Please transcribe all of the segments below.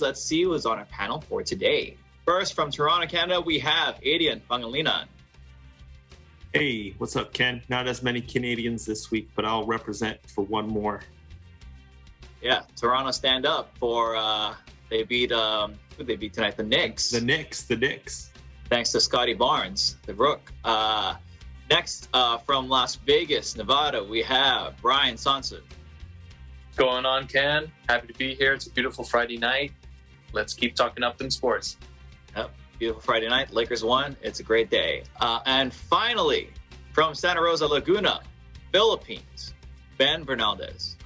let's see who's on our panel for today. First, from Toronto, Canada, we have Adian Pangilinan. Hey, what's up, Ken? Not as many Canadians this week, but I'll represent for one more. Yeah, Toronto stand up for, they beat, who they beat tonight? The Knicks. The Knicks. Thanks to Scotty Barnes, the Rook. Next, from Las Vegas, Nevada, we have Brian Sonson. What's going on, Ken? Happy to be here. It's a beautiful Friday night. Let's keep talking up them sports. Yep, beautiful Friday night. Lakers won. It's a great day. And finally, from Santa Rosa Laguna, Philippines, Ben Bernaldez.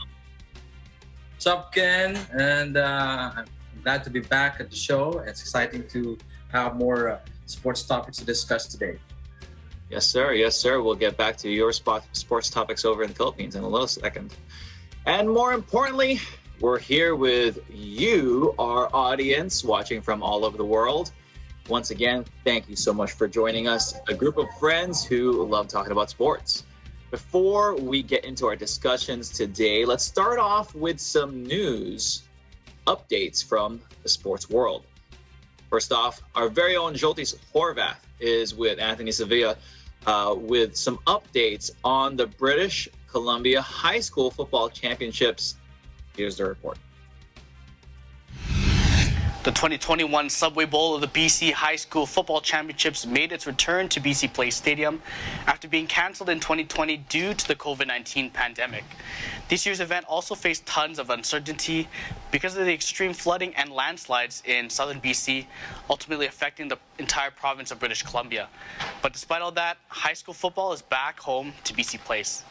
What's up, Ken? And I'm glad to be back at the show. It's exciting to have more sports topics to discuss today. Yes, sir. Yes, sir. We'll get back to your sports topics over in the Philippines in a little second. And more importantly, we're here with you, our audience, watching from all over the world. Once again, thank you so much for joining us, a group of friends who love talking about sports. Before we get into our discussions today, let's start off with some news updates from the sports world. First off, our very own Joltis Horvath is with Anthony Sevilla with some updates on the British Columbia High School Football Championships. Here's the report. The 2021 Subway Bowl of the BC High School Football Championships made its return to BC Place Stadium after being cancelled in 2020 due to the COVID-19 pandemic. This year's event also faced tons of uncertainty because of the extreme flooding and landslides in southern BC, ultimately affecting the entire province of British Columbia. But despite all that, high school football is back home to BC Place.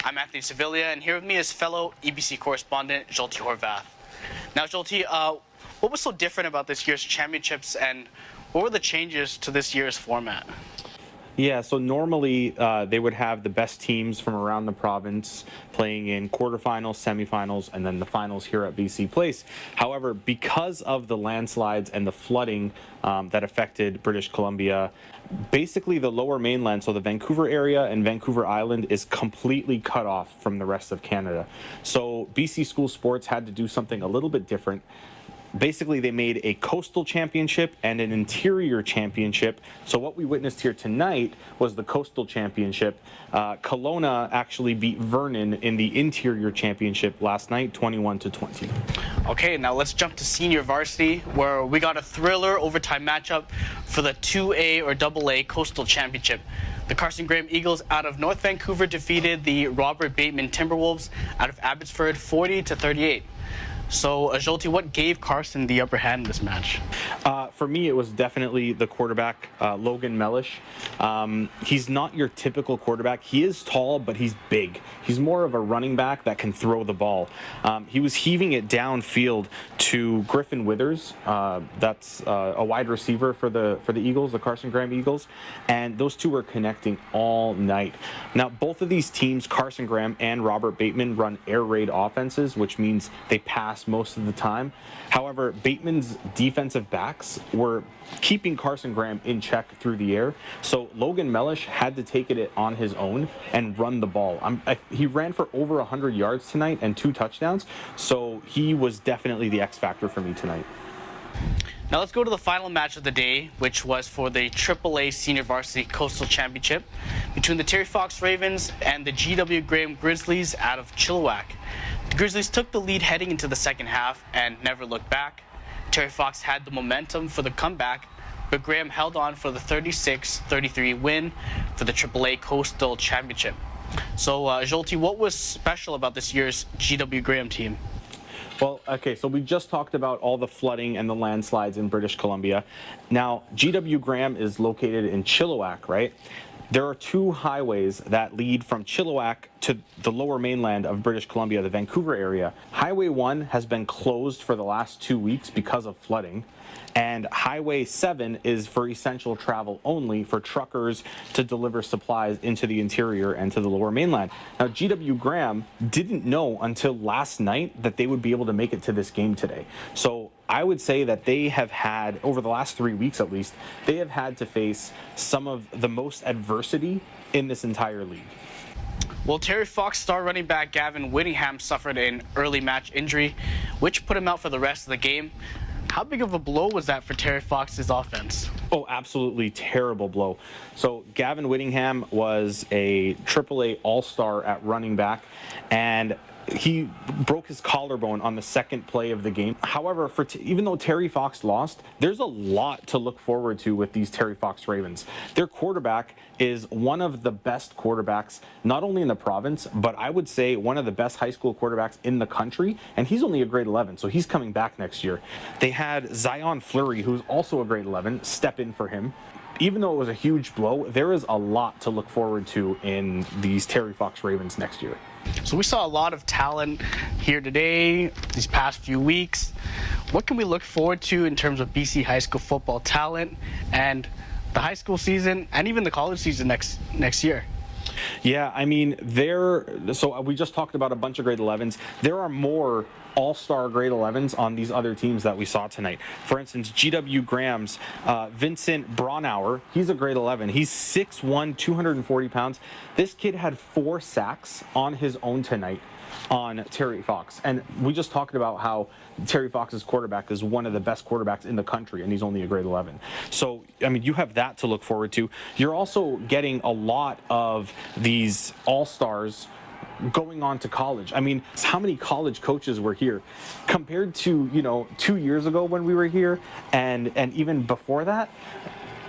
I'm Anthony Sevilla, and here with me is fellow EBC correspondent Jolty Horvath. Now, Jolty, what was so different about this year's championships, and what were the changes to this year's format? Yeah, so normally they would have the best teams from around the province playing in quarterfinals, semifinals, and then the finals here at BC Place. However, because of the landslides and the flooding that affected British Columbia, basically the lower mainland, so the Vancouver area and Vancouver Island, is completely cut off from the rest of Canada. So BC School Sports had to do something a little bit different. Basically, they made a coastal championship and an interior championship. So what we witnessed here tonight was the coastal championship. Kelowna actually beat Vernon in the interior championship last night, 21-20. Okay, now let's jump to senior varsity, where we got a thriller overtime matchup for the 2A or AA coastal championship. The Carson Graham Eagles out of North Vancouver defeated the Robert Bateman Timberwolves out of Abbotsford 40-38. So, Jolty, what gave Carson the upper hand in this match? For me, it was definitely the quarterback, Logan Mellish. He's not your typical quarterback. He is tall, but he's big. He's more of a running back that can throw the ball. He was heaving it downfield to Griffin Withers. That's a wide receiver for the Eagles, the Carson Graham Eagles. And those two were connecting all night. Now, both of these teams, Carson Graham and Robert Bateman, run air raid offenses, which means they pass most of the time. However, Bateman's defensive backs were keeping Carson Graham in check through the air. So Logan Mellish had to take it on his own and run the ball. He ran for over 100 yards tonight and 2 touchdowns. So he was definitely the X factor for me tonight. Now let's go to the final match of the day, which was for the AAA Senior Varsity Coastal Championship between the Terry Fox Ravens and the GW Graham Grizzlies out of Chilliwack. The Grizzlies took the lead heading into the second half and never looked back. Terry Fox had the momentum for the comeback, but Graham held on for the 36-33 win for the AAA Coastal Championship. So, Jolty, what was special about this year's GW Graham team? Well, okay, so we just talked about all the flooding and the landslides in British Columbia. Now, GW Graham is located in Chilliwack, right? There are 2 highways that lead from Chilliwack to the lower mainland of British Columbia, the Vancouver area. Highway 1 has been closed for the last 2 weeks because of flooding. And Highway 7 is for essential travel only for truckers to deliver supplies into the interior and to the lower mainland. Now, GW Graham didn't know until last night that they would be able to make it to this game today. So I would say that they have had, over the last 3 weeks at least, they have had to face some of the most adversity in this entire league. Well, Terry Fox star running back Gavin Whittingham suffered an early match injury, which put him out for the rest of the game. How big of a blow was that for Terry Fox's offense? Oh, absolutely terrible blow. So Gavin Whittingham was a AAA All-Star at running back, and he broke his collarbone on the second play of the game. However, even though Terry Fox lost, there's a lot to look forward to with these Terry Fox Ravens. Their quarterback is one of the best quarterbacks, not only in the province, but I would say one of the best high school quarterbacks in the country, and he's only a grade 11, so he's coming back next year. They had Zion Fleury, who's also a grade 11, step in for him. Even though it was a huge blow, there is a lot to look forward to in these Terry Fox Ravens next year. So we saw a lot of talent here today, these past few weeks. What can we look forward to in terms of BC high school football talent and the high school season and even the college season next year? Yeah, I mean, so we just talked about a bunch of grade 11s. There are more all-star grade 11s on these other teams that we saw tonight. For instance, GW Graham's Vincent Braunauer, he's a grade 11. He's 6'1", 240 pounds. This kid had 4 sacks on his own tonight on Terry Fox. And we just talked about how Terry Fox's quarterback is one of the best quarterbacks in the country, and he's only a grade 11. So, I mean, you have that to look forward to. You're also getting a lot of these all-stars going on to college. I mean, how many college coaches were here compared to, 2 years ago when we were here and even before that?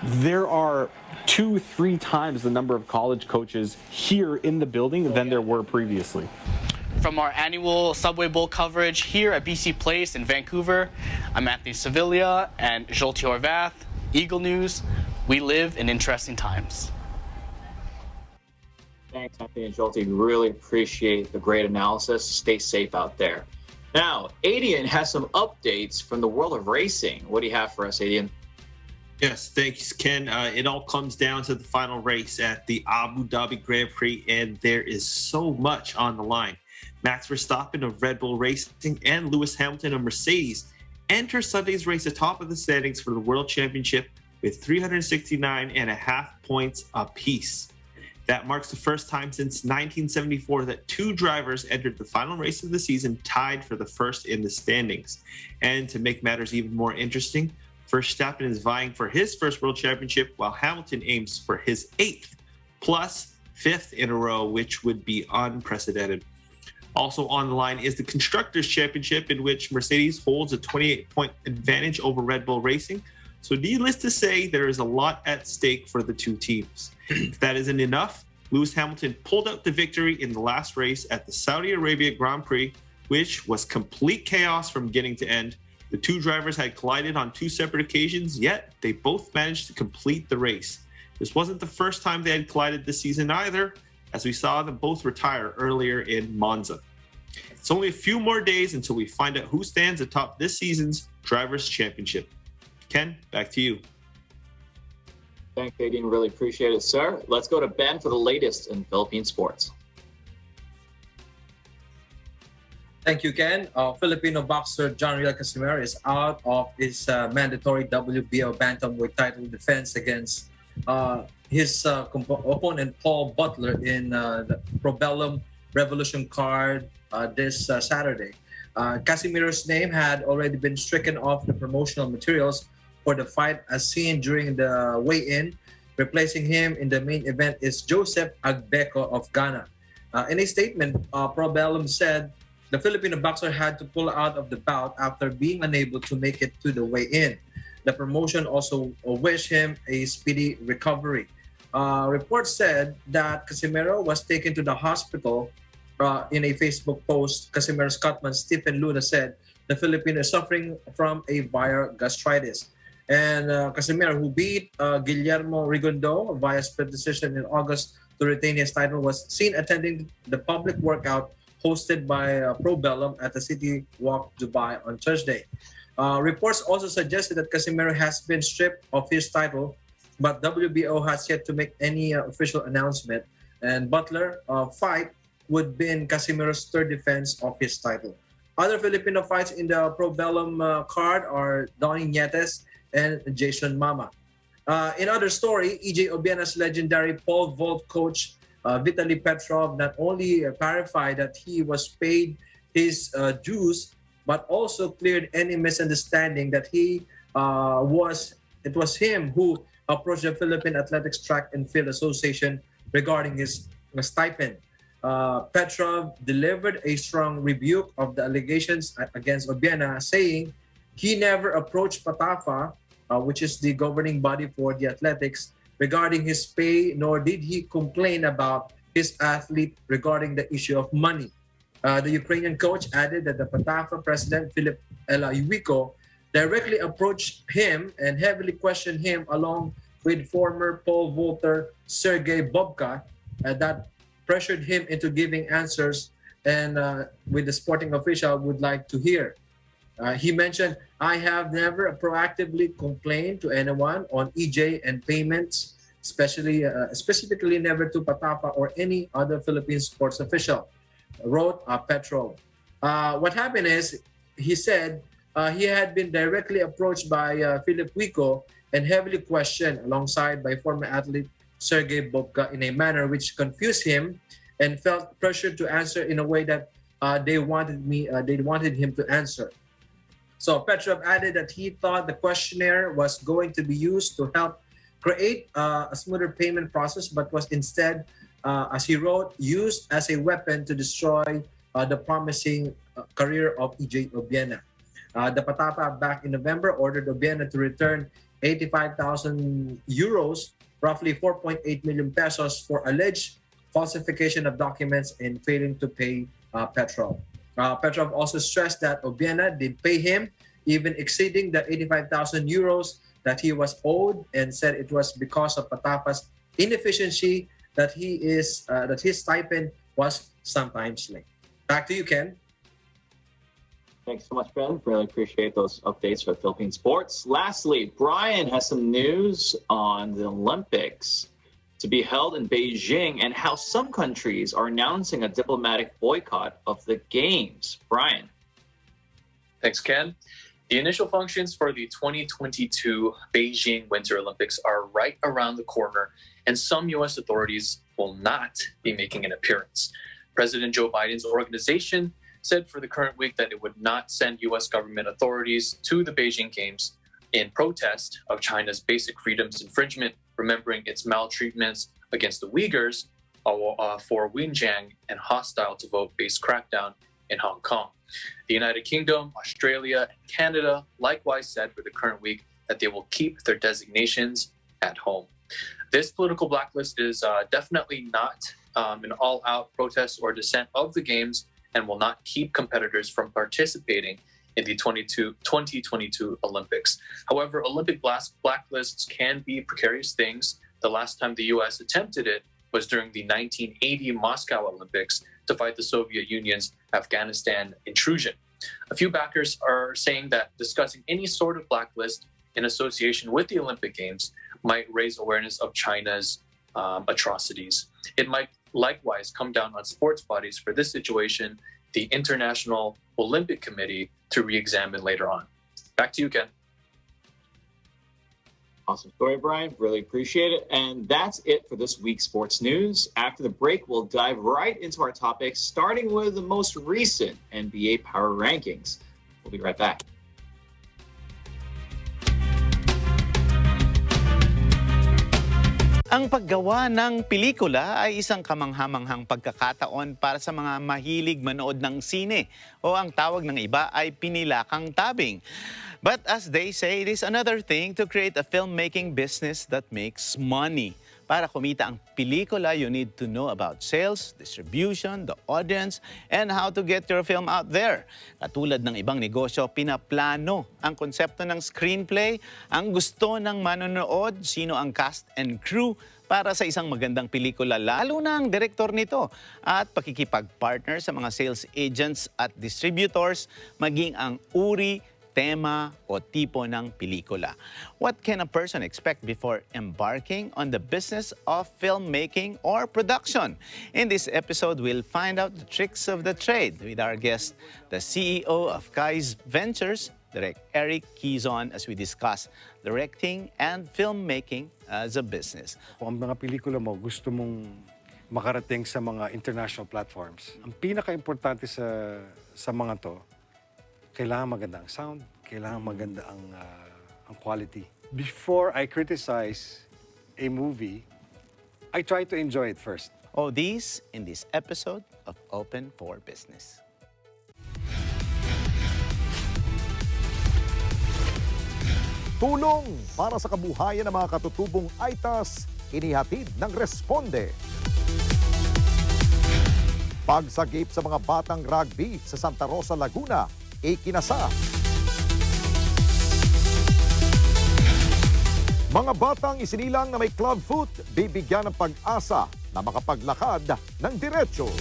There are 2-3 times the number of college coaches here in the building than there were previously. From our annual Subway Bowl coverage here at BC Place in Vancouver, I'm Anthony Sevilla and Jolty Horvath, Eagle News. We live in interesting times. Thanks, Anthony and Jolty. Really appreciate the great analysis. Stay safe out there. Now, Adian has some updates from the world of racing. What do you have for us, Adian? Yes, thanks, Ken. It all comes down to the final race at the Abu Dhabi Grand Prix, and there is so much on the line. Max Verstappen of Red Bull Racing and Lewis Hamilton of Mercedes enter Sunday's race atop of the standings for the World Championship with 369.5 points apiece. That marks the first time since 1974 that 2 drivers entered the final race of the season tied for the first in the standings. And to make matters even more interesting, Verstappen is vying for his first World Championship while Hamilton aims for his 8th, plus 5th in a row, which would be unprecedented. Also on the line is the Constructors' Championship, in which Mercedes holds a 28-point advantage over Red Bull Racing. So needless to say, there is a lot at stake for the 2 teams. If that isn't enough, Lewis Hamilton pulled out the victory in the last race at the Saudi Arabia Grand Prix, which was complete chaos from beginning to end. The 2 drivers had collided on 2 separate occasions, yet they both managed to complete the race. This wasn't the first time they had collided this season either, as we saw them both retire earlier in Monza. It's only a few more days until we find out who stands atop this season's Drivers' Championship. Ken, back to you. Thanks, Adian. Really appreciate it, sir. Let's go to Ben for the latest in Philippine sports. Thank you, Ken. Filipino boxer John Riel Casimero is out of his mandatory WBO bantamweight title defense against his opponent Paul Butler in the Probellum Revolution card this Saturday. Casimero's name had already been stricken off the promotional materials for the fight as seen during the weigh-in. Replacing him in the main event is Joseph Agbeko of Ghana. In a statement, Probellum said the Filipino boxer had to pull out of the bout after being unable to make it to the weigh-in. The promotion also wished him a speedy recovery. Reports said that Casimero was taken to the hospital. In a Facebook post, Casimero's cutman Stephen Luna said the Filipino is suffering from a viral gastritis. And Casimero, who beat Guillermo Rigondo via split decision in August to retain his title, was seen attending the public workout hosted by Probellum at the City Walk Dubai on Thursday. Reports also suggested that Casimero has been stripped of his title, but WBO has yet to make any official announcement. And Butler fight would be in Casimero's 3rd defense of his title. Other Filipino fights in the Probellum card are Donnie Nietes and Jason Mama. In other story, EJ Obiana's legendary pole vault coach Vitaly Petrov not only clarified that he was paid his dues but also cleared any misunderstanding that it was him who approached the Philippine Athletics Track and Field Association regarding his stipend. Petrov delivered a strong rebuke of the allegations against Obiena, saying he never approached Patafa, which is the governing body for the athletics, regarding his pay, nor did he complain about his athlete regarding the issue of money. The Ukrainian coach added that the Patafa president, Filip Elayuiko, directly approached him and heavily questioned him along with former pole vaulter Sergei Bobka, that pressured him into giving answers and with the sporting official would like to hear. He mentioned, I have never proactively complained to anyone on EJ and payments, specifically never to Patafa or any other Philippine sports official, wrote Petrov. What happened is, he said he had been directly approached by Filip Wico and heavily questioned alongside by former athlete Sergei Bobka in a manner which confused him and felt pressured to answer in a way that they wanted him to answer. So Petrov added that he thought the questionnaire was going to be used to help create a smoother payment process, but was instead, as he wrote, used as a weapon to destroy the promising career of EJ Obiena. The Patafa back in November ordered Obiena to return 85,000 euros, roughly 4.8 million pesos, for alleged falsification of documents and failing to pay Petrov. Petrov also stressed that Obiena did pay him, even exceeding the 85,000 euros that he was owed, and said it was because of Patafa's inefficiency that his stipend was sometimes late. Back to you, Ken. Thanks so much, Ben. Really appreciate those updates for Philippine sports. Lastly, Brian has some news on the Olympics to be held in Beijing and how some countries are announcing a diplomatic boycott of the Games. Brian. Thanks, Ken. The initial functions for the 2022 Beijing Winter Olympics are right around the corner, and some U.S. authorities will not be making an appearance. President Joe Biden's organization said for the current week that it would not send U.S. government authorities to the Beijing Games in protest of China's basic freedoms infringement, remembering its maltreatments against the Uyghurs for Xinjiang and hostile to vote-based crackdown in Hong Kong. The United Kingdom, Australia, and Canada likewise said for the current week that they will keep their designations at home. This political blacklist is definitely not an all-out protest or dissent of the Games, and will not keep competitors from participating in the 2022 Olympics. However, Olympic blacklists can be precarious things. The last time the U.S. attempted it was during the 1980 Moscow Olympics to fight the Soviet Union's Afghanistan intrusion. A few backers are saying that discussing any sort of blacklist in association with the Olympic Games might raise awareness of China's atrocities. It might likewise come down on sports bodies for this situation, the International Olympic Committee, to re-examine later on. Back to you, Ken. Awesome story, Brian. Really appreciate it. And that's it for this week's sports news. After the break, we'll dive right into our topics, starting with the most recent NBA Power Rankings. We'll be right back. Ang paggawa ng pelikula ay isang kamanghamanghang pagkakataon para sa mga mahilig manood ng sine o ang tawag ng iba ay pinilakang tabing. But as they say, it is another thing to create a filmmaking business that makes money. Para kumita ang pelikula, you need to know about sales, distribution, the audience, and how to get your film out there. Katulad ng ibang negosyo, pinaplano ang konsepto ng screenplay, ang gusto ng manonood, sino ang cast and crew para sa isang magandang pelikula, lalo na ang direktor nito, at pakikipag-partner sa mga sales agents at distributors, maging ang uri, tema o tipo ng pelikula. What can a person expect before embarking on the business of filmmaking or production? In this episode, we'll find out the tricks of the trade with our guest, the CEO of Kai's Ventures, Direct Eric Quizon, as we discuss directing and filmmaking as a business. Kung ang mga pelikula mo gusto mong makarating sa mga international platforms, ang pinaka-importante sa mga to, kailangan maganda ang sound, kailangan maganda ang quality. Before I criticize a movie, I try to enjoy it first. Oh, these in this episode of Open for Business. Tulong para sa kabuhayan ng mga katutubong ITAS, inihatid ng Responde. Pagsagip sa mga batang rugby sa Santa Rosa, Laguna, ikinasa. Mga batang isinilang na may club foot, bibigyan ng pag-asa na makapaglakad ng diretsyo.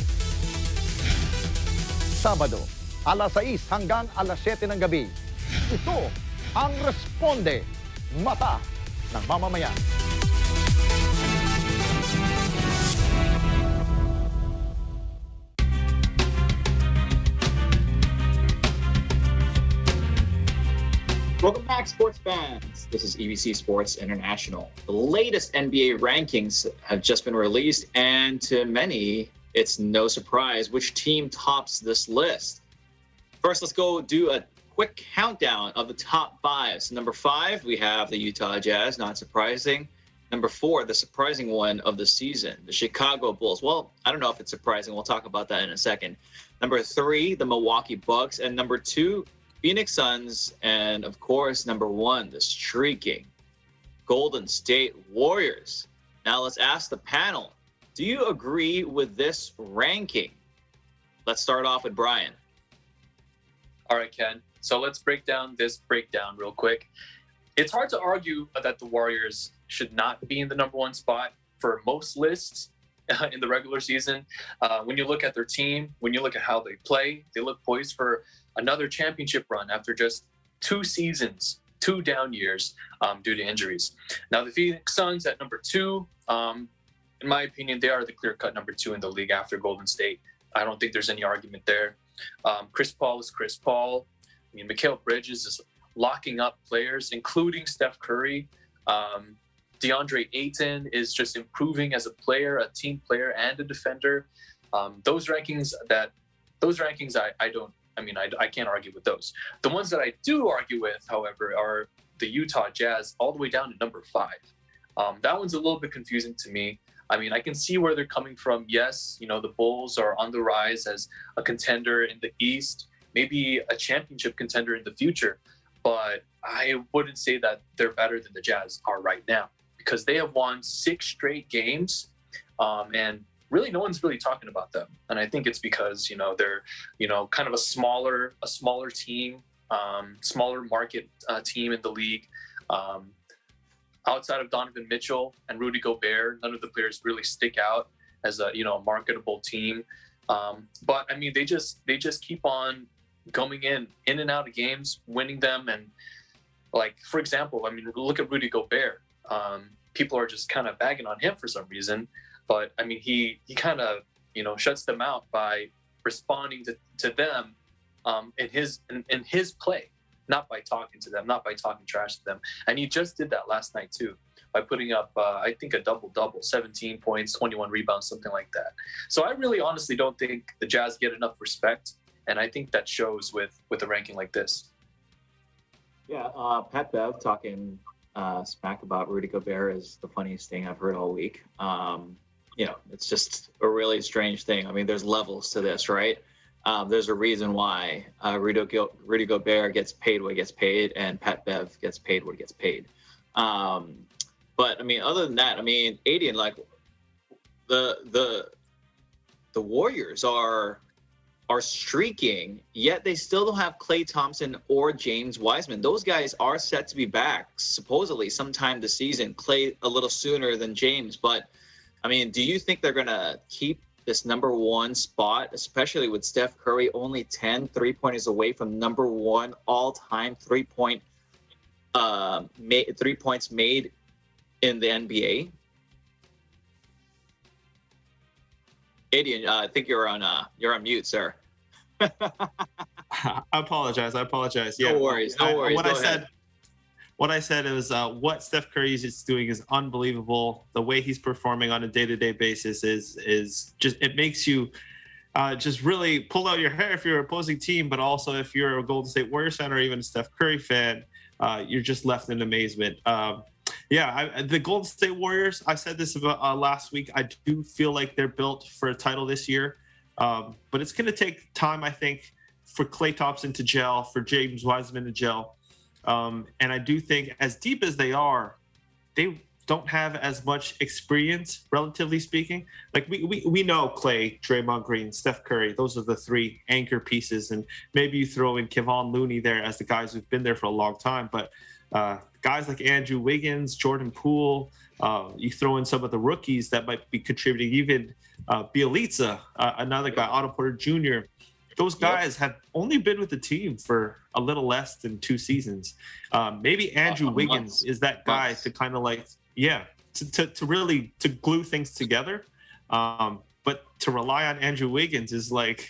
Sabado, alas 6 hanggang alas 7 ng gabi. Ito ang Responde, mata ng mamamayan. Welcome back, sports fans. This is EBC Sports International. The latest NBA rankings have just been released, and to many, it's no surprise which team tops this list. First, let's go do a quick countdown of the top 5. So number 5, we have the Utah Jazz, not surprising. Number 4, the surprising one of the season, the Chicago Bulls. Well, I don't know if it's surprising. We'll talk about that in a second. Number 3, the Milwaukee Bucks. And number 2, Phoenix Suns. And of course, number 1, the streaking Golden State Warriors. Now let's ask the panel, do you agree with this ranking? Let's start off with Brian. All right, Ken. So let's break down this breakdown real quick. It's hard to argue that the Warriors should not be in the number 1 spot for most lists in the regular season. When you look at their team, when you look at how they play, they look poised for another championship run after just 2 seasons, 2 down years due to injuries. Now, the Phoenix Suns at number 2, in my opinion, they are the clear-cut number 2 in the league after Golden State. I don't think there's any argument there. Chris Paul is Chris Paul. I mean, Mikal Bridges is locking up players, including Steph Curry. DeAndre Ayton is just improving as a player, a team player, and a defender. Those rankings, I can't argue with those. The ones that I do argue with, however, are the Utah Jazz all the way down to number 5. That one's a little bit confusing to me. I mean, I can see where they're coming from. Yes, you know, the Bulls are on the rise as a contender in the East, maybe a championship contender in the future, but I wouldn't say that they're better than the Jazz are right now because they have won 6 straight games, and really no one's really talking about them. And I think it's because, you know, they're, you know, kind of a smaller team, smaller market team in the league. Outside of Donovan Mitchell and Rudy Gobert, none of the players really stick out as a, you know, marketable team. But I mean, they just keep on going in and out of games, winning them. And like, for example, I mean, look at Rudy Gobert. People are just kind of bagging on him for some reason. But I mean, he kind of, you know, shuts them out by responding to them in his play, not by talking to them, not by talking trash to them. And he just did that last night too, by putting up, I think, a double-double, 17 points, 21 rebounds, something like that. So I really honestly don't think the Jazz get enough respect. And I think that shows with a ranking like this. Yeah, Pat Bev talking smack about Rudy Gobert is the funniest thing I've heard all week. You know, it's just a really strange thing. I mean, there's levels to this, right? There's a reason why Rudy Gobert gets paid what he gets paid, and Pat Bev gets paid what he gets paid. But I mean, other than that, I mean, Adian, like the Warriors are streaking, yet they still don't have Klay Thompson or James Wiseman. Those guys are set to be back supposedly sometime this season. Klay a little sooner than James, but I mean, do you think they're gonna keep this number 1 spot, especially with Steph Curry only 10 3-pointers away from number 1 all-time 3-point three points made in the NBA? Adian, I think you're on mute, sir. I apologize. Yeah, No worries. What I said is what Steph Curry is doing is unbelievable. The way he's performing on a day-to-day basis is just, it makes you just really pull out your hair if you're an opposing team, but also if you're a Golden State Warriors fan or even a Steph Curry fan, you're just left in amazement. The Golden State Warriors, I said this about last week, I do feel like they're built for a title this year, but it's going to take time, I think, for Klay Thompson to gel, for James Wiseman to gel. And I do think, as deep as they are, they don't have as much experience, relatively speaking. Like we know Klay, Draymond Green, Steph Curry, those are the three anchor pieces. And maybe you throw in Kevon Looney there as the guys who've been there for a long time. But guys like Andrew Wiggins, Jordan Poole, you throw in some of the rookies that might be contributing, even Bielitsa, another guy, Otto Porter Jr., those guys have only been with the team for a little less than 2 seasons. Maybe Andrew Wiggins is that guy to kind of like, to really to glue things together. But to rely on Andrew Wiggins is like,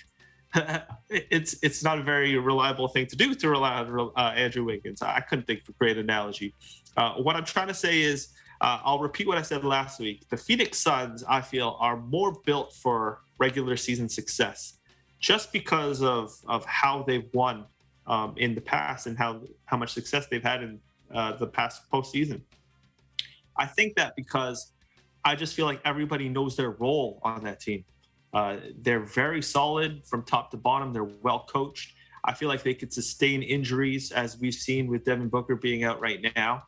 it's not a very reliable thing to do, to rely on Andrew Wiggins. I couldn't think of a great analogy. What I'm trying to say is, I'll repeat what I said last week. The Phoenix Suns, I feel, are more built for regular season success, just because of how they've won in the past and how much success they've had in the past postseason. I think that because I just feel like everybody knows their role on that team. They're very solid from top to bottom. They're well coached. I feel like they could sustain injuries, as we've seen with Devin Booker being out right now.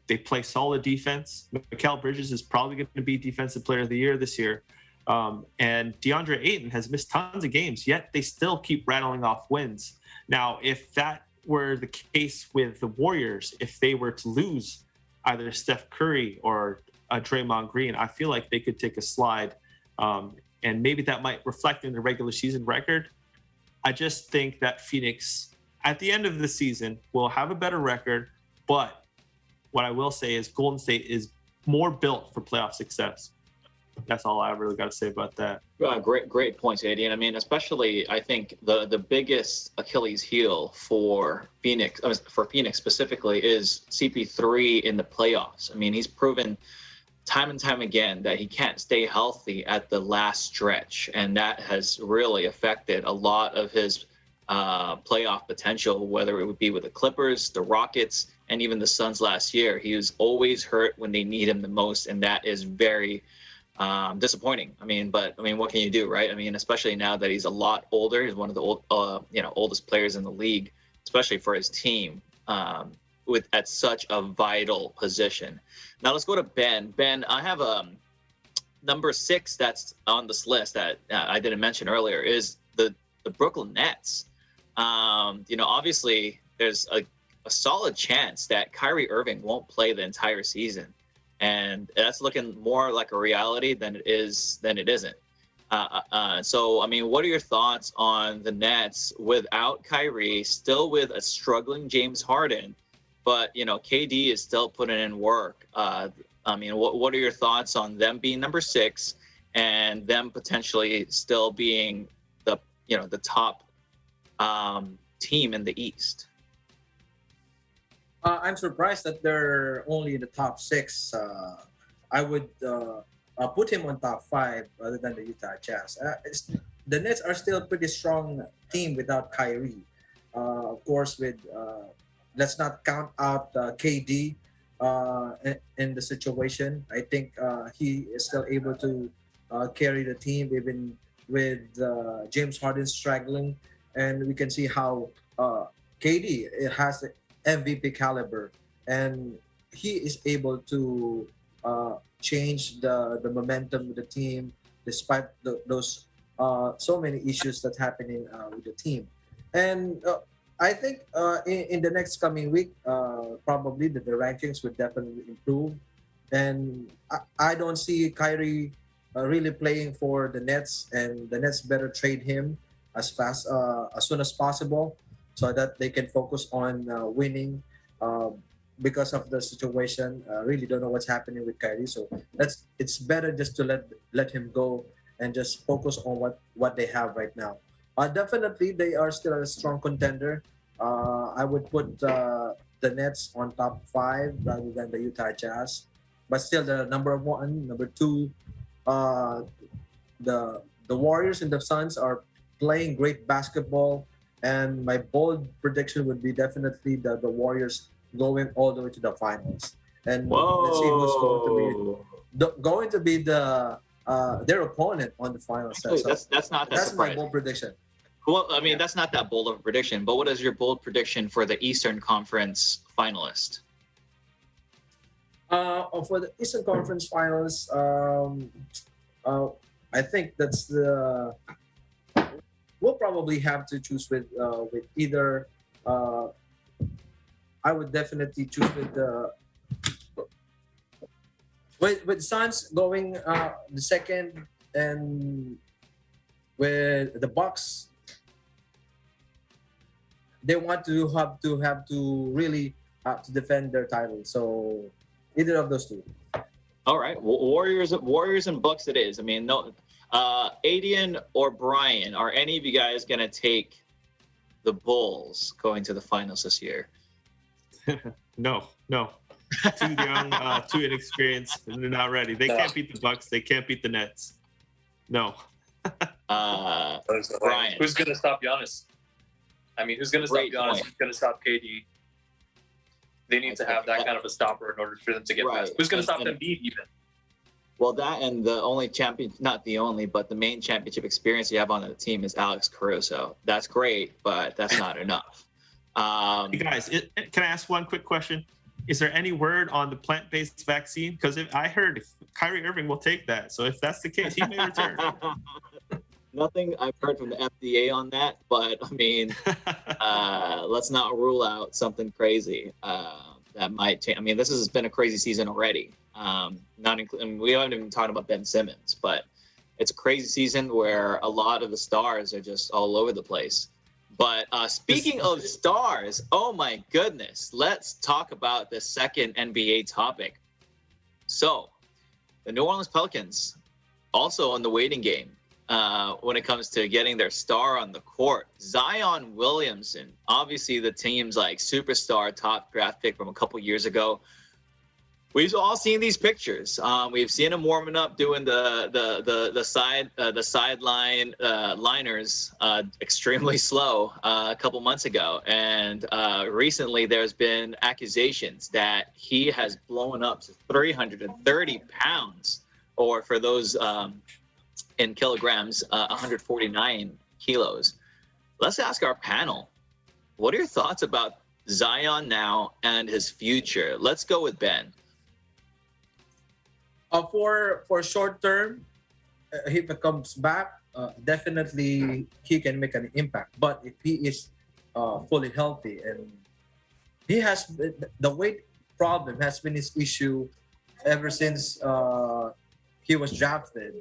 They play solid defense. Mikal Bridges is probably going to be Defensive Player of the Year this year. And DeAndre Ayton has missed tons of games, yet they still keep rattling off wins. Now, if that were the case with the Warriors, if they were to lose either Steph Curry or Draymond Green, I feel like they could take a slide. And maybe that might reflect in the regular season record. I just think that Phoenix, at the end of the season, will have a better record. But what I will say is Golden State is more built for playoff success. That's all I really got to say about that. Great points, Eddie. And I mean, especially, I think the biggest Achilles heel for Phoenix specifically is CP3 in the playoffs. I mean, he's proven time and time again that he can't stay healthy at the last stretch, and that has really affected a lot of his playoff potential, whether it would be with the Clippers, the Rockets, and even the Suns last year. He was always hurt when they need him the most, and that is very disappointing. I mean, what can you do, right? I mean, especially now that he's a lot older. He's one of the oldest players in the league, especially for his team, at such a vital position. Now let's go to Ben. Ben, I have number 6 that's on this list that I didn't mention earlier is the Brooklyn Nets. Obviously there's a solid chance that Kyrie Irving won't play the entire season. And that's looking more like a reality than it isn't. So, I mean, what are your thoughts on the Nets without Kyrie, still with a struggling James Harden, but, KD is still putting in work? I mean, what are your thoughts on them being number 6 and them potentially still being the top team in the East? I'm surprised that they're only in the top 6. I would put him on top 5 rather than the Utah Jazz. The Nets are still a pretty strong team without Kyrie. Of course, let's not count out KD in the situation. I think he is still able to carry the team even with James Harden struggling. And we can see how KD has MVP caliber, and he is able to change the momentum of the team despite those so many issues that's happening with the team. And I think in the next coming week, probably the rankings will definitely improve. And I don't see Kyrie really playing for the Nets, and the Nets better trade him as soon as possible, so that they can focus on winning because of the situation. Really don't know what's happening with Kyrie, so it's better just to let him go and just focus on what they have right now. Definitely, they are still a strong contender. I would put the Nets on top 5 rather than the Utah Jazz, but still the number 1, number 2, the the Warriors and the Suns are playing great basketball, and my bold prediction would be definitely the Warriors going all the way to the finals. And let's see who's going to be their opponent on the finals. Actually, that's not that that's my surprising. bold prediction. Well, I mean, that's not that bold of a prediction, but what is your bold prediction for the Eastern Conference finalist? For the Eastern Conference finals, I think that's we'll probably have to choose with either. I would definitely choose with Suns going the second, and with the Bucks, they want to have to really to defend their title. So either of those two. All right, Warriors and Bucks it is. I mean, no, Adian or Brian, are any of you guys gonna take the Bulls going to the finals this year? No. Too young, too inexperienced, and they're not ready. They can't beat the Bucks. They can't beat the Nets. No. Brian, who's going to stop Giannis? I mean, who's going to stop Giannis? Who's going to stop KD? They need to have that kind of a stopper in order for them to get past. Who's going to stop them even? Well, that and the only champion, not the only, but the main championship experience you have on the team is Alex Caruso. That's great, but that's not enough. Hey guys, can I ask one quick question? Is there any word on the plant-based vaccine? Because I heard Kyrie Irving will take that. So if that's the case, he may return. Nothing I've heard from the FDA on that, but I mean, let's not rule out something crazy that might change. I mean, this has been a crazy season already. And we haven't even talked about Ben Simmons, but it's a crazy season where a lot of the stars are just all over the place. But speaking of stars, oh my goodness, let's talk about the second NBA topic. So, the New Orleans Pelicans also on the waiting game when it comes to getting their star on the court. Zion Williamson, obviously the team's like superstar top draft pick from a couple years ago. We've all seen these pictures. We've seen him warming up, doing the sideline liners extremely slow a couple months ago, and recently there's been accusations that he has blown up to 330 pounds, or for those in kilograms, 149 kilos. Let's ask our panel, what are your thoughts about Zion now and his future? Let's go with Ben. For short term, if it comes back, definitely he can make an impact. But if he is fully healthy, and he has the weight problem has been his issue ever since he was drafted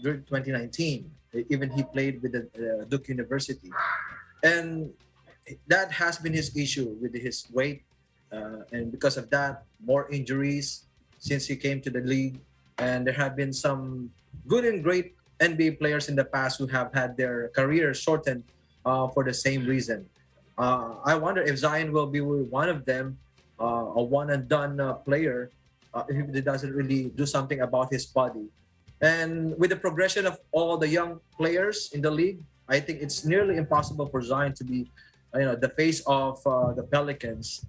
during 2019. Even he played with the Duke University, and that has been his issue with his weight, and because of that, more injuries since he came to the league. And there have been some good and great NBA players in the past who have had their careers shortened for the same reason. I wonder if Zion will be one of them, a one-and-done player, if he doesn't really do something about his body. And with the progression of all the young players in the league, I think it's nearly impossible for Zion to be, the face of the Pelicans.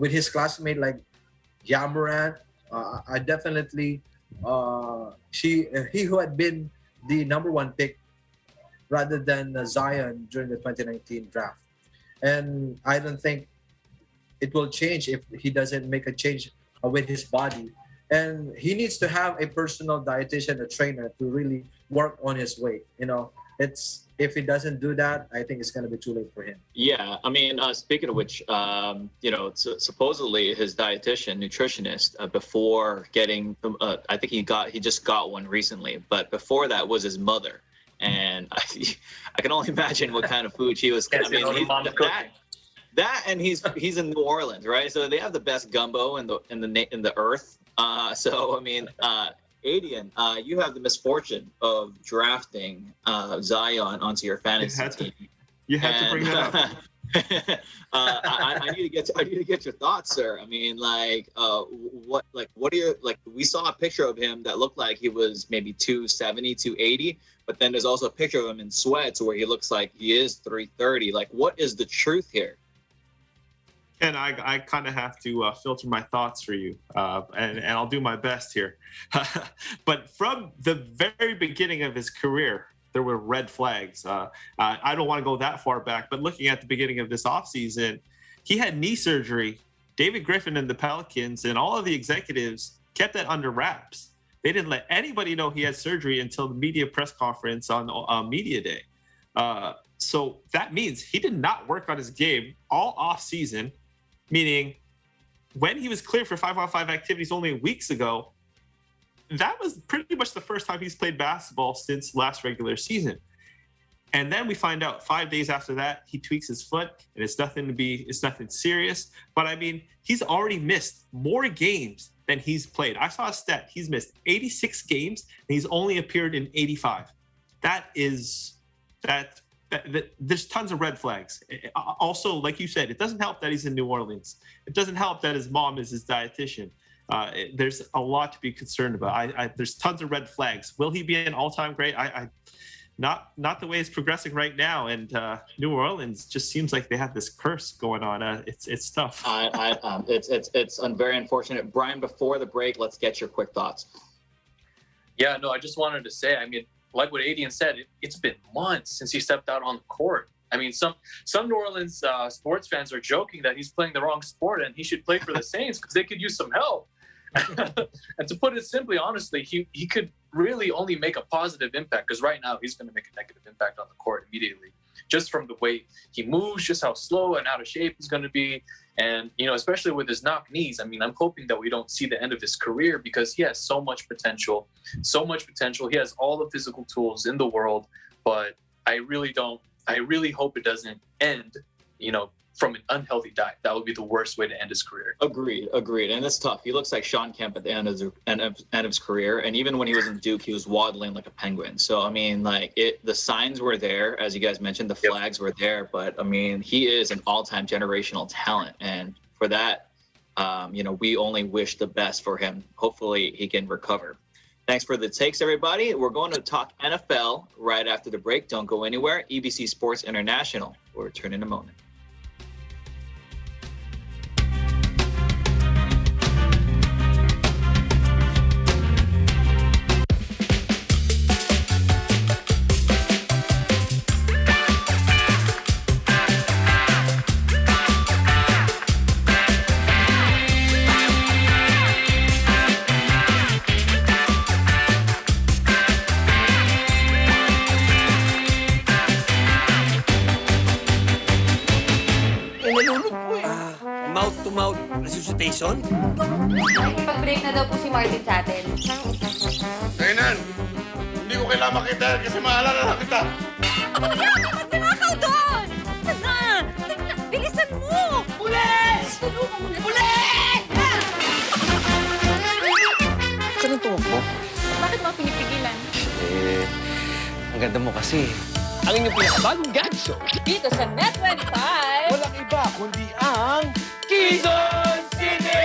With his classmate like Morant, I definitely he who had been the number one pick rather than Zion during the 2019 draft. And I don't think it will change if he doesn't make a change with his body. And he needs to have a personal dietitian, a trainer, to really work on his weight. If he doesn't do that, I think it's going to be too late for him. Yeah, I mean, speaking of which, supposedly his dietitian, nutritionist, before getting, I think he just got one recently, but before that was his mother, and I can only imagine what kind of food she was. I mean, that and he's in New Orleans, right? So they have the best gumbo in the earth. So I mean. Adian, you have the misfortune of drafting Zion onto your fantasy team. You had to bring that up. I need to get your thoughts, sir. I mean, what are your we saw a picture of him that looked like he was maybe 270, 280, but then there's also a picture of him in sweats where he looks like he is 330. Like, what is the truth here? And I kind of have to filter my thoughts for you, and I'll do my best here. But from the very beginning of his career, there were red flags. I don't want to go that far back, but looking at the beginning of this offseason, he had knee surgery. David Griffin and the Pelicans and all of the executives kept that under wraps. They didn't let anybody know he had surgery until the media press conference on media day. So that means he did not work on his game all offseason. Meaning, when he was cleared for 5-on-5 activities only weeks ago, that was pretty much the first time he's played basketball since last regular season. And then we find out 5 days after that, he tweaks his foot, and it's nothing serious. But I mean, he's already missed more games than he's played. I saw a stat: he's missed 86 games, and he's only appeared in 85. There's tons of red flags. Also, like you said, it doesn't help that he's in New Orleans. It doesn't help that his mom is his dietitian. There's a lot to be concerned about. There's tons of red flags. Will he be an all-time great? Not the way it's progressing right now. And New Orleans just seems like they have this curse going on. It's tough. It's very unfortunate. Brian, before the break, let's get your quick thoughts. Yeah, no, I just wanted to say, I mean, like what Adian said, it's been months since he stepped out on the court. I mean, some New Orleans sports fans are joking that he's playing the wrong sport and he should play for the Saints because they could use some help. And to put it simply, honestly, he could really only make a positive impact, because right now he's going to make a negative impact on the court immediately, just from the way he moves, just how slow and out of shape he's going to be. And, especially with his knock knees, I mean, I'm hoping that we don't see the end of his career, because he has so much potential. He has all the physical tools in the world, but I really hope it doesn't end, from an unhealthy diet. That would be the worst way to end his career. Agreed. And it's tough. He looks like Sean Kemp at the end of his career. And even when he was in Duke, he was waddling like a penguin. So, I mean, the signs were there, as you guys mentioned, the flags were there. But, I mean, he is an all-time generational talent. And for that, we only wish the best for him. Hopefully he can recover. Thanks for the takes, everybody. We're going to talk NFL right after the break. Don't go anywhere. EBC Sports International. We'll return in a moment. Mouth-to-mouth resuscitation? Pag-break na daw po si Martin sa atin. Kainan! Hindi ko kailangan makita kasi maalala na kita. Nanakaw doon! Bilisan mo! Pulis! Tulungan mo na! Pulis! Saan ang tumakbo? Bakit mo pinipigilan? Ang ganda mo kasi. Ang inyong pinakabagong gag show. Dito sa Net25! Walang iba kundi ang Quezon City!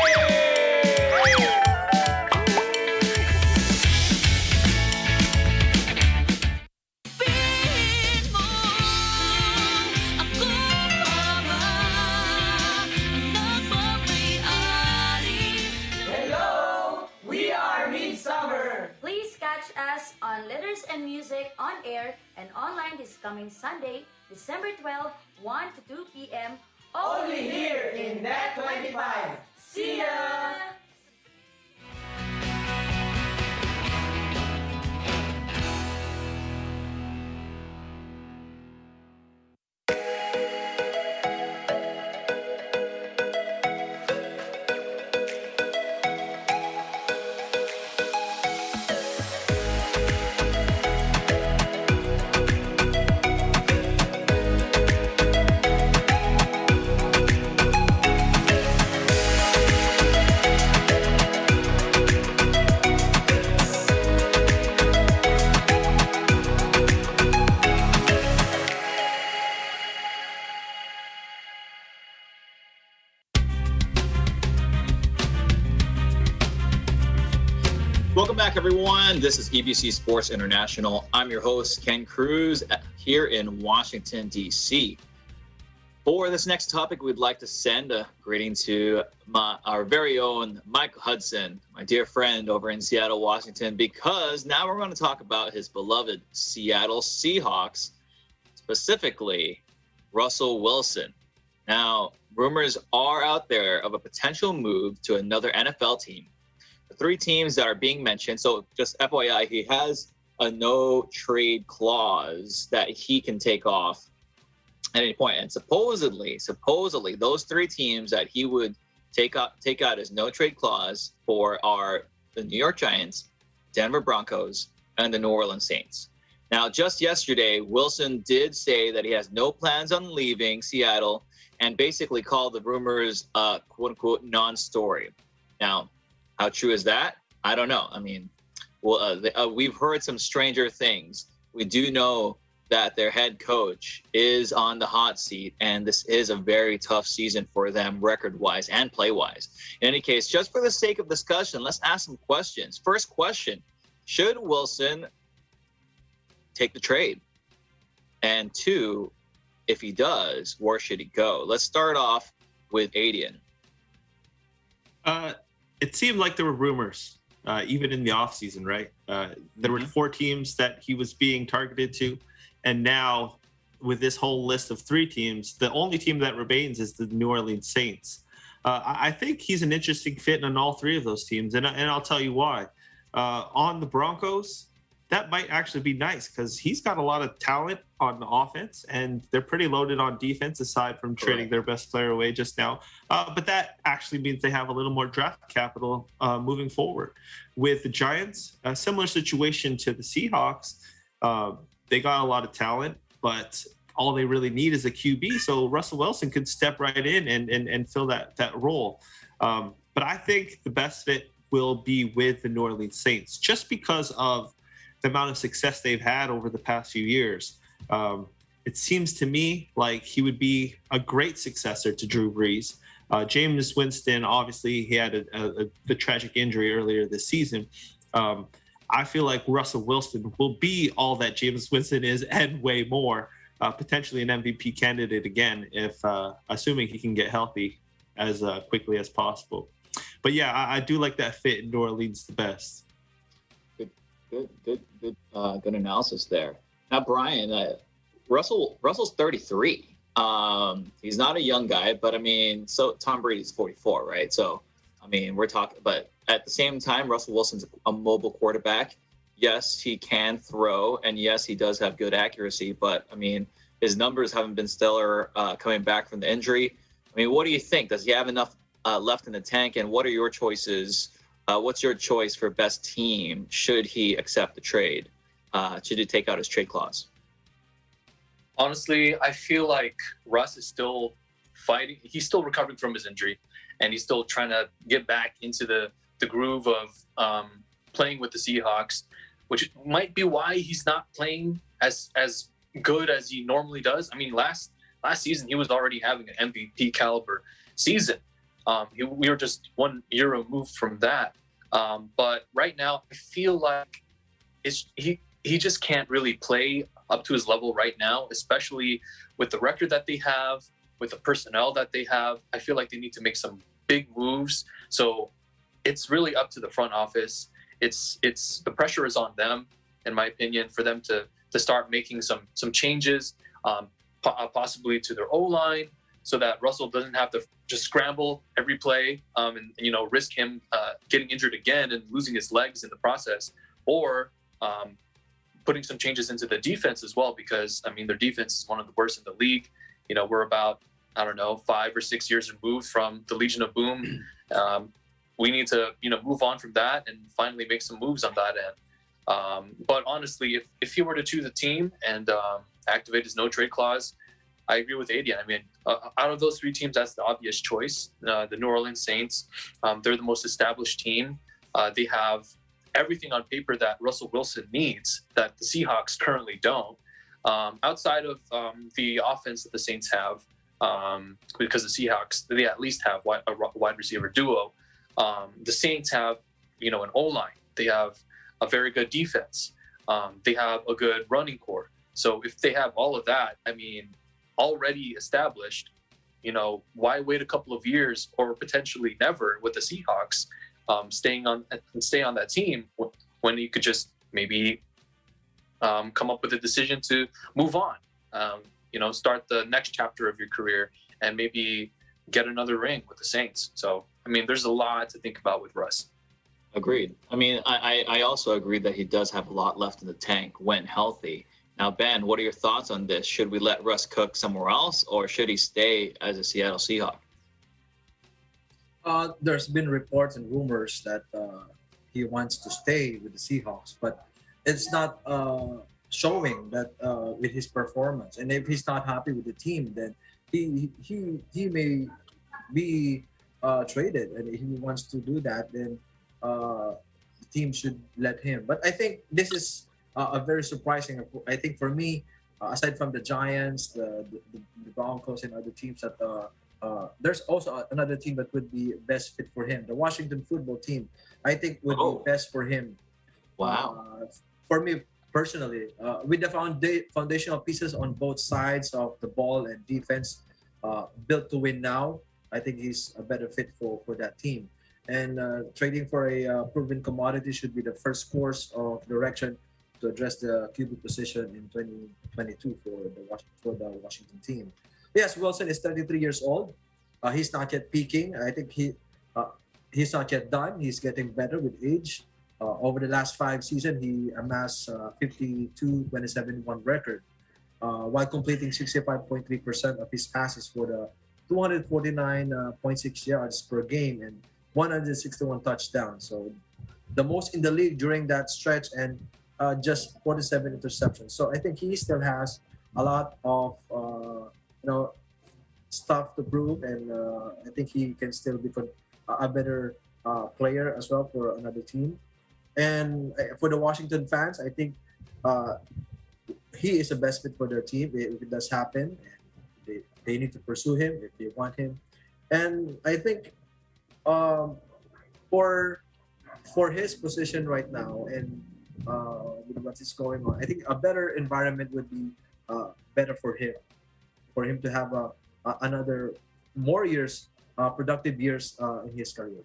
Hello! We are Midsummer! Please catch us on Letters and Music on air and online this coming Sunday, December 12, 1 to 2 p.m. Only here in Net25. See ya! Welcome back, everyone. This is EBC Sports International. I'm your host, Ken Cruz, here in Washington, D.C. For this next topic, we'd like to send a greeting to our very own Mike Hudson, my dear friend over in Seattle, Washington, because now we're going to talk about his beloved Seattle Seahawks, specifically Russell Wilson. Now, rumors are out there of a potential move to another NFL team. The three teams that are being mentioned, so just FYI, he has a no-trade clause that he can take off at any point. And supposedly, those three teams that he would take out his no-trade clause for are the New York Giants, Denver Broncos, and the New Orleans Saints. Now, just yesterday, Wilson did say that he has no plans on leaving Seattle and basically called the rumors quote-unquote non-story. Now, how true is that? I don't know. I mean, we've heard some stranger things. We do know that their head coach is on the hot seat, and this is a very tough season for them record-wise and play-wise. In any case, just for the sake of discussion, let's ask some questions. First question, should Wilson take the trade? And two, if he does, where should he go? Let's start off with Adian. It seemed like there were rumors, even in the offseason, right? There were four teams that he was being targeted to. And now, with this whole list of three teams, the only team that remains is the New Orleans Saints. I think he's an interesting fit on all three of those teams, and I'll tell you why. On the Broncos, that might actually be nice because he's got a lot of talent on the offense, and they're pretty loaded on defense aside from trading their best player away just now. But that actually means they have a little more draft capital moving forward. With the Giants, a similar situation to the Seahawks. They got a lot of talent, but all they really need is a QB. So Russell Wilson could step right in and fill that role. But I think the best fit will be with the New Orleans Saints, just because of the amount of success they've had over the past few years. It seems to me like he would be a great successor to Drew Brees. Jameis Winston, obviously, he had the tragic injury earlier this season. I feel like Russell Wilson will be all that Jameis Winston is and way more, potentially an MVP candidate again, if assuming he can get healthy as quickly as possible. But yeah, I do like that fit in New Orleans the best. Good analysis there. Now, Brian, Russell's 33. He's not a young guy, but I mean, so Tom Brady's 44, right? So, I mean, we're talking, but at the same time, Russell Wilson's a mobile quarterback. Yes, he can throw, and yes, he does have good accuracy, but I mean, his numbers haven't been stellar coming back from the injury. I mean, what do you think? Does he have enough left in the tank, and what are your choices? What's your choice for best team should he accept the trade? Should he take out his trade clause? Honestly, I feel like Russ is still fighting. He's still recovering from his injury, and he's still trying to get back into the groove of playing with the Seahawks, which might be why he's not playing as good as he normally does. I mean, last season, he was already having an MVP caliber season. We were just 1 year removed from that. But right now, I feel like he just can't really play up to his level right now, especially with the record that they have, with the personnel that they have. I feel like they need to make some big moves. So it's really up to the front office. It's the pressure is on them, in my opinion, for them to start making some changes, possibly to their O-line, so that Russell doesn't have to just scramble every play and risk him getting injured again and losing his legs in the process, or putting some changes into the defense as well, because I mean their defense is one of the worst in the league. We're about 5 or 6 years removed from the Legion of Boom. We need to move on from that and finally make some moves on that end. But honestly, if he were to choose a team and activate his no trade clause, I agree with Adian. I mean, out of those three teams, that's the obvious choice. The New Orleans Saints, they're the most established team. They have everything on paper that Russell Wilson needs that the Seahawks currently don't. Outside of the offense that the Saints have, because the Seahawks, they at least have a wide receiver duo. The Saints have, an O-line They have a very good defense. They have a good running core. So if they have all of that, I mean, already established, why wait a couple of years or potentially never with the Seahawks stay on that team when you could just maybe come up with a decision to move on, start the next chapter of your career and maybe get another ring with the Saints. So, I mean, there's a lot to think about with Russ. Agreed. I mean, I also agree that he does have a lot left in the tank when healthy. Now, Ben, what are your thoughts on this? Should we let Russ cook somewhere else, or should he stay as a Seattle Seahawk? There's been reports and rumors that he wants to stay with the Seahawks, but it's not showing that with his performance. And if he's not happy with the team, then he may be traded. And if he wants to do that, then the team should let him. But I think this is a very surprising. I think for me, aside from the Giants, the Broncos, and other teams, that there's also another team that would be best fit for him. The Washington football team, I think, would be best for him. Wow. For me personally, with the foundational pieces on both sides of the ball and defense built to win now, I think he's a better fit for that team. And trading for a proven commodity should be the first course of direction to address the QB position in 2022 for the Washington team. Yes, Wilson is 33 years old. He's not yet peaking. I think he's not yet done. He's getting better with age. Over the last 5 seasons, he amassed 52-27-1 record, while completing 65.3% of his passes for the 249.6 yards per game and 161 touchdowns. So the most in the league during that stretch, and just 47 interceptions. So I think he still has a lot of stuff to prove, and I think he can still become a better player as well for another team. And for the Washington fans, I think he is the best fit for their team. If it does happen, they need to pursue him if they want him. And I think for his position right now and with what is going on, I think a better environment would be better for him to have another more years, productive years in his career.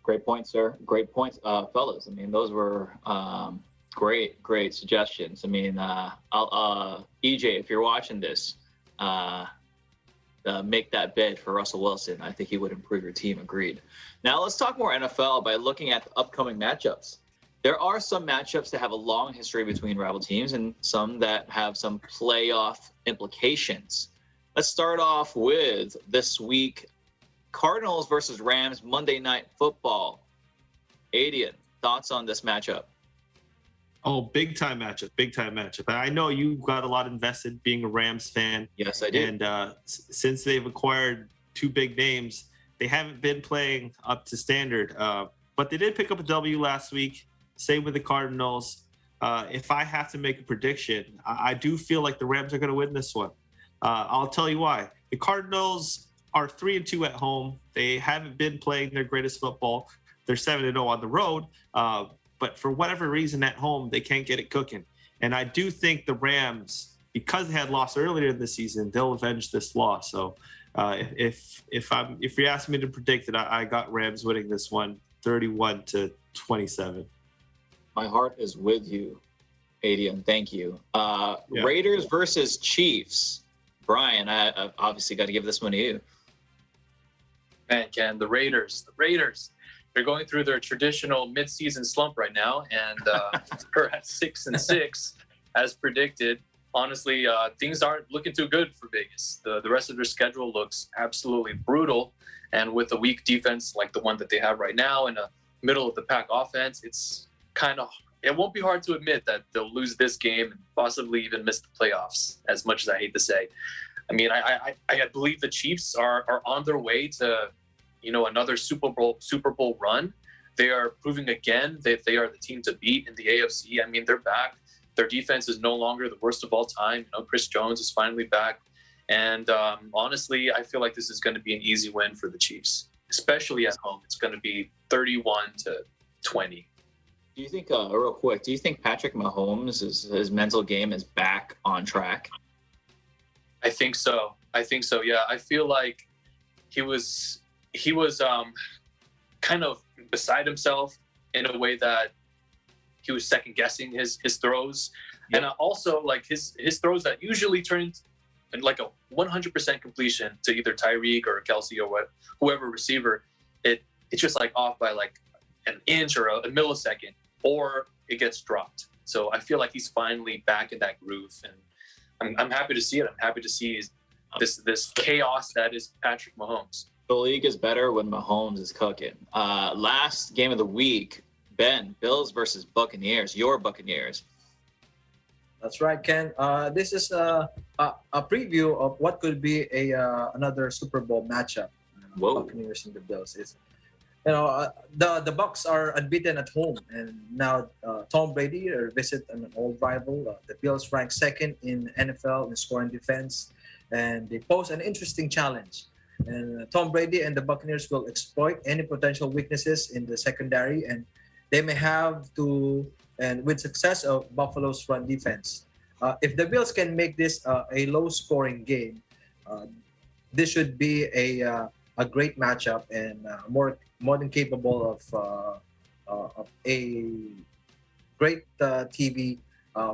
Great point, sir. Great points, fellas. I mean, those were great suggestions. I mean, EJ, if you're watching this, make that bid for Russell Wilson. I think he would improve your team. Agreed. Now let's talk more NFL by looking at the upcoming matchups. There are some matchups that have a long history between rival teams and some that have some playoff implications. Let's start off with this week, Cardinals versus Rams, Monday Night Football. Adian, thoughts on this matchup? Oh, big time matchup. I know you got a lot invested being a Rams fan. Yes, I did. And since they've acquired 2 big names, they haven't been playing up to standard. But they did pick up a W last week. Same with the Cardinals. If I have to make a prediction, I do feel like the Rams are going to win this one. I'll tell you why. The Cardinals are 3-2 at home. They haven't been playing their greatest football. They're 7-0 on the road. But for whatever reason at home, they can't get it cooking. And I do think the Rams, because they had lost earlier in the season, they'll avenge this loss. So if you ask me to predict it, I got Rams winning this one 31-27. My heart is with you, Adian. Thank you. Raiders versus Chiefs. Brian, I obviously got to give this one to you. Man, Ken, the Raiders. They're going through their traditional mid-season slump right now, and they're at 6-6 as predicted. Honestly, things aren't looking too good for Vegas. The rest of their schedule looks absolutely brutal, and with a weak defense like the one that they have right now and a middle-of-the-pack offense, it won't be hard to admit that they'll lose this game and possibly even miss the playoffs, as much as I hate to say. I mean, I believe the Chiefs are on their way to another Super Bowl run. They are proving again that they are the team to beat in the AFC. I mean, they're back. Their defense is no longer the worst of all time. Chris Jones is finally back. And honestly, I feel like this is going to be an easy win for the Chiefs, especially at home. It's going to be 31-27. 20. Do you think, real quick, do you think Patrick Mahomes, his mental game is back on track? I think so. Yeah, I feel like he was kind of beside himself in a way that he was second guessing his throws, and also like his throws that usually turn like a 100% completion to either Tyreek or Kelsey or whoever receiver. It's just like off by like an inch or a millisecond, or it gets dropped. So I feel like he's finally back in that groove, and I'm happy to see it. I'm happy to see this chaos that is Patrick Mahomes. The league is better when Mahomes is cooking. Last game of the week, Ben, Bills versus Buccaneers. Your Buccaneers. That's right, Ken. This is a preview of what could be another Super Bowl matchup. Buccaneers and the Bills. The Bucs are unbeaten at home, and now Tom Brady visit an old rival. The Bills rank second in NFL in scoring defense, and they pose an interesting challenge. And Tom Brady and the Buccaneers will exploit any potential weaknesses in the secondary, and they may have to, and with success of Buffalo's run defense. If the Bills can make this a low-scoring game, this should be a great matchup and more than capable of a great TV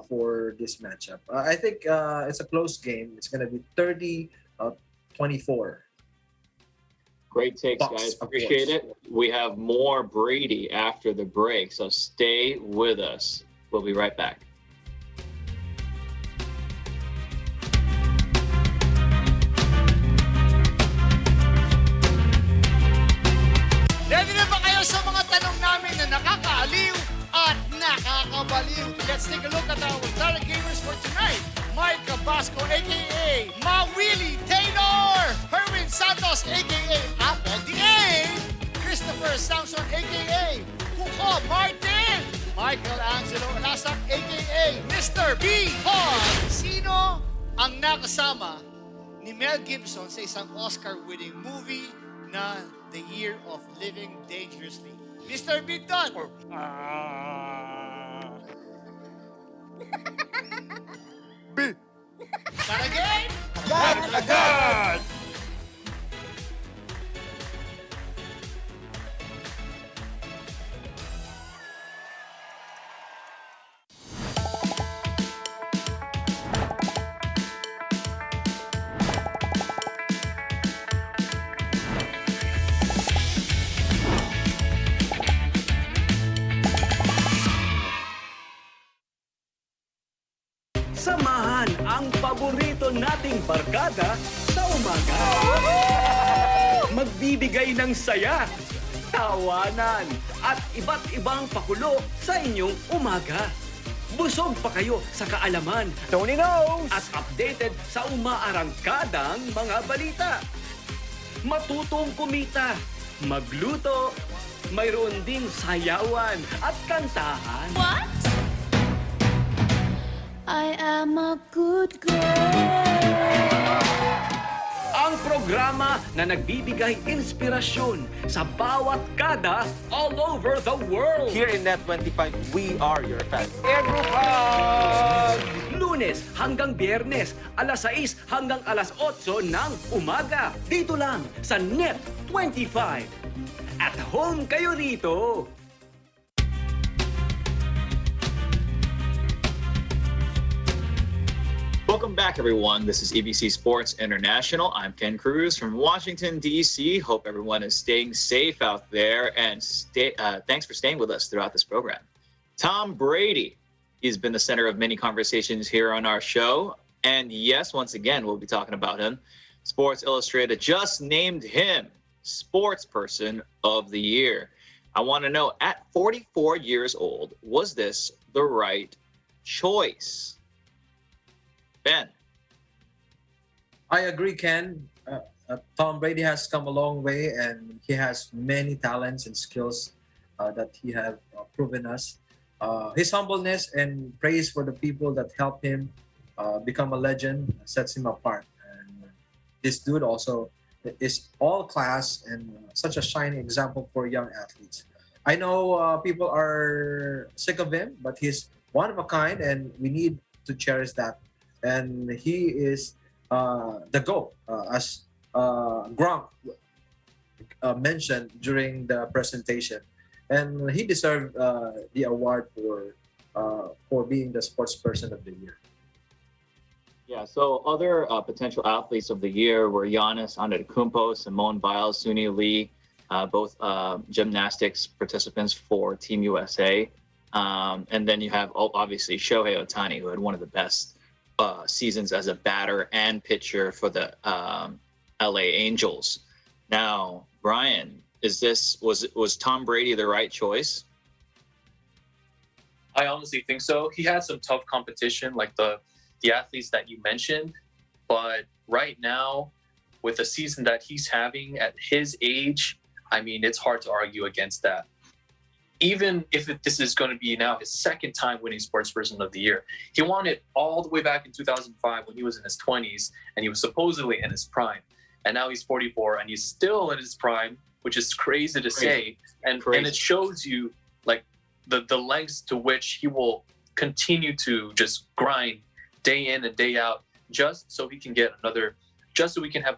for this matchup. I think it's a close game. It's going to be 30-24. Great takes, Bucs, guys. Appreciate it. We have more Brady after the break, so stay with us. We'll be right back. Ready na ba kayo sa mga tanong namin na nakakaaliw at nakakabaliw? Let's take a look at our target gamers for tonight. Mike Cabasco, a.k.a. Mawili Taylor, Herwin Santos, a.k.a. Apple D.A., Christopher Samson, a.k.a. Kuko Martin, Michael Angelo Lasak, a.k.a. Mr. B. Hall. Sino ang nakasama ni Mel Gibson sa isang Oscar-winning movie na The Year of Living Dangerously? Mr. Bigton! B. Not again? Agad! Samahan ang paborito nating barkada sa umaga. Magbibigay ng saya, tawanan, at iba't ibang pakulo sa inyong umaga. Busog pa kayo sa kaalaman, Tony knows! at updated sa umaarangkadang mga balita. Matutong kumita, magluto, mayroon ding sayawan at kantahan. What? I am a good girl. Ang programa na nagbibigay inspirasyon sa bawat kada all over the world. Here in Net25, we are your fans. Lunes hanggang Biyernes, alas 6 hanggang alas 8 ng umaga. Dito lang sa Net25. At home kayo rito. Welcome back, everyone. This is EBC Sports International. I'm Ken Cruz from Washington, D.C. Hope everyone is staying safe out there, and thanks for staying with us throughout this program. Tom Brady, he's been the center of many conversations here on our show. And yes, once again, we'll be talking about him. Sports Illustrated just named him Sports Person of the Year. I want to know, at 44 years old, was this the right choice? Ben. I agree, Ken. Tom Brady has come a long way, and he has many talents and skills that he have proven us. His humbleness and praise for the people that helped him become a legend sets him apart. And this dude also is all class and such a shining example for young athletes. I know people are sick of him, but he's one of a kind, and we need to cherish that. And he is the GOAT, as Gronk mentioned during the presentation, and he deserved the award for being the sports person of the year. Yeah, so other potential athletes of the year were Giannis Antetokounmpo, Simone Biles, Suni Lee, both gymnastics participants for Team USA. And then you have obviously Shohei Ohtani, who had one of the best seasons as a batter and pitcher for the LA Angels. Now, Brian, was Tom Brady the right choice? I honestly think so. He had some tough competition, like the athletes that you mentioned, but right now, with the season that he's having at his age, I mean, it's hard to argue against that. Even if this is going to be now his second time winning Sports Person of the Year, he won it all the way back in 2005 when he was in his 20s and he was supposedly in his prime. And now he's 44 and he's still in his prime, which is crazy to say. And it shows you like the lengths to which he will continue to just grind day in and day out, just so we can have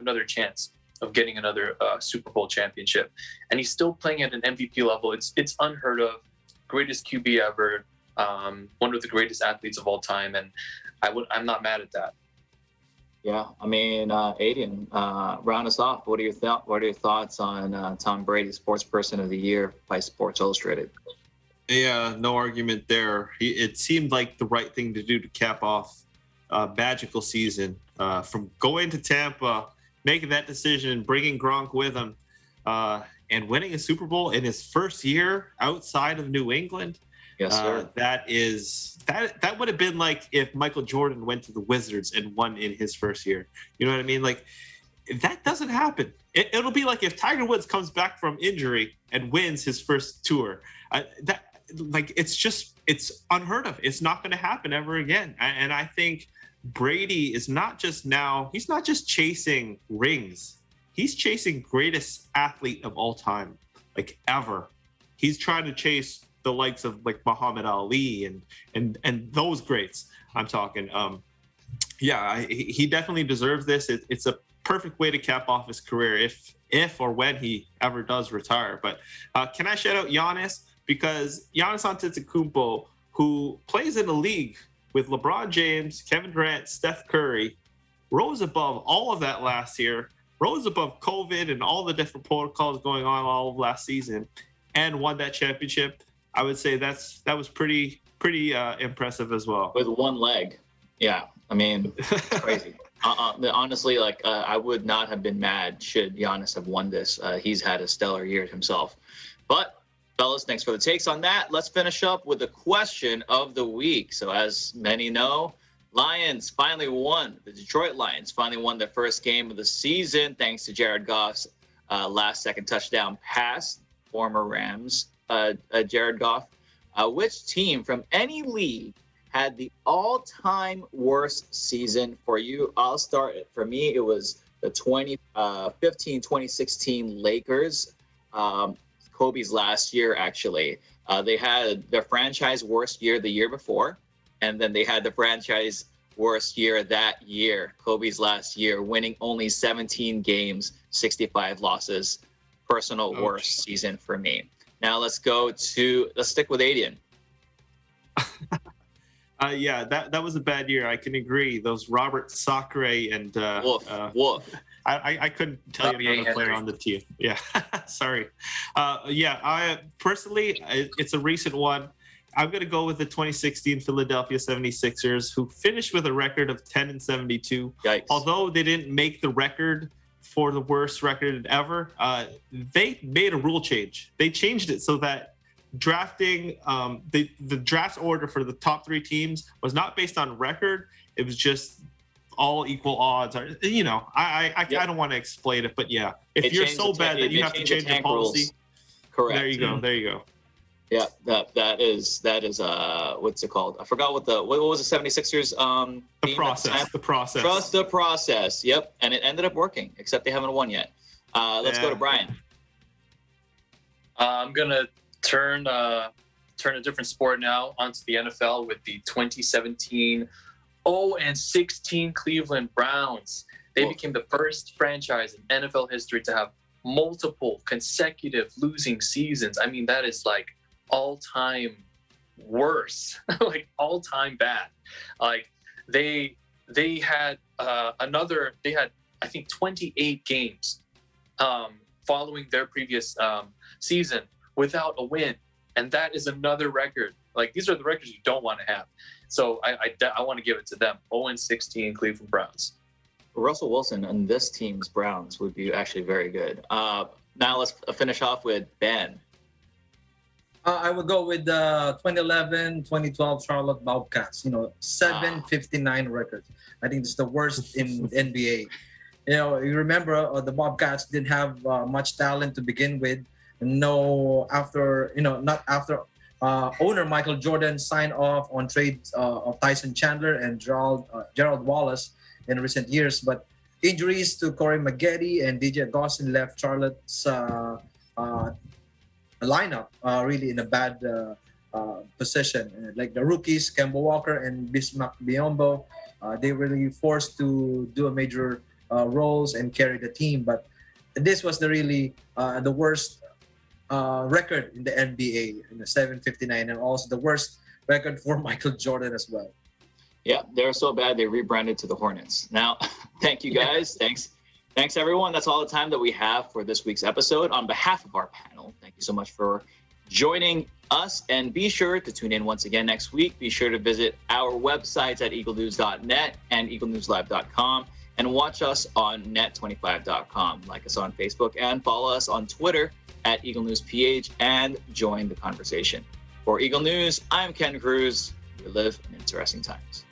another chance of getting another Super Bowl championship. And he's still playing at an MVP level. It's unheard of. Greatest QB ever. One of the greatest athletes of all time. And I'm not mad at that. Yeah, I mean, Aiden, round us off. What are your thoughts on Tom Brady, Sports Person of the Year by Sports Illustrated? Yeah, no argument there. It seemed like the right thing to do to cap off a magical season. From going to Tampa, making that decision, bringing Gronk with him, and winning a Super Bowl in his first year outside of New England. Yes, sir. That would have been like if Michael Jordan went to the Wizards and won in his first year. You know what I mean? Like, that doesn't happen. It'll be like if Tiger Woods comes back from injury and wins his first tour. It's unheard of. It's not going to happen ever again. And I think Brady is he's not just chasing rings. He's chasing greatest athlete of all time, like ever. He's trying to chase the likes of like Muhammad Ali and those greats. I'm talking. He definitely deserves this. It's a perfect way to cap off his career if or when he ever does retire. But can I shout out Giannis? Because Giannis Antetokounmpo, who plays in a league with LeBron James, Kevin Durant, Steph Curry, rose above all of that last year, rose above COVID and all the different protocols going on all of last season, and won that championship. I would say that was pretty impressive as well. With one leg. Yeah, I mean, it's crazy. Honestly, I would not have been mad should Giannis have won this. He's had a stellar year himself. But fellas, thanks for the takes on that. Let's finish up with the question of the week. So as many know, Lions finally won. The Detroit Lions finally won their first game of the season thanks to Jared Goff's last-second touchdown pass. Former Rams, Jared Goff. Which team from any league had the all-time worst season for you? I'll start. For me, it was the 2015-2016 Lakers. Kobe's last year, actually. They had their franchise worst year the year before, and then they had the franchise worst year that year, Kobe's last year, winning only 17 games, 65 losses. Personal worst season for me. Now let's stick with Adian. That was a bad year. I can agree. Those Robert Sacre and Wolf. I couldn't tell you another player on the team. Yeah, sorry. I personally, it's a recent one. I'm going to go with the 2016 Philadelphia 76ers, who finished with a record of 10-72. Yikes. Although they didn't make the record for the worst record ever, they made a rule change. They changed it so that drafting the draft order for the top three teams was not based on record. It was just all equal odds. I don't want to explain it, but yeah, if you're so bad that you have to change the policy, rules. Correct. There you go. Yeah, that is what's it called? I forgot what was the 76ers the process. Trust the process. Yep, and it ended up working, except they haven't won yet. Let's go to Brian. I'm gonna turn a different sport now onto the NFL with the 2017 0-16 Cleveland Browns. They became the first franchise in NFL history to have multiple consecutive losing seasons. I mean, that is like all-time worse, like all-time bad. Like they had I think 28 games following their previous season without a win, and that is another record. Like, these are the records you don't want to have. So I want to give it to them. 0-16 Cleveland Browns. Russell Wilson on this team's Browns would be actually very good. Now let's finish off with Ben. I would go with the 2011-2012 Charlotte Bobcats. 759 records. I think it's the worst in NBA. You remember the Bobcats didn't have much talent to begin with. Not after owner Michael Jordan signed off on trades of Tyson Chandler and Gerald Wallace in recent years, but injuries to Corey Maggette and DJ Augustin left Charlotte's lineup really in a bad position. Like the rookies, Kemba Walker and Bismack Biyombo, they were really forced to do a major roles and carry the team. But this was the worst record in the NBA, in the 759, and also the worst record for Michael Jordan as well. Yeah, they're so bad they rebranded to the Hornets. Now, thank you guys. Thanks everyone. That's all the time that we have for this week's episode. On behalf of our panel, thank you so much for joining us, and be sure to tune in once again next week. Be sure to visit our websites at eaglenews.net and eaglenewslive.com, and watch us on net25.com. Like us on Facebook and follow us on Twitter at Eagle News PH and join the conversation. For Eagle News, I'm Ken Cruz. We live in interesting times.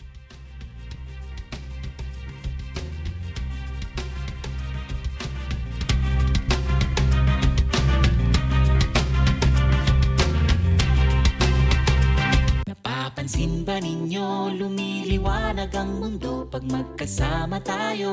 Napapansin ba ninyo lumiliwanag ang mundo pag magkasama tayo?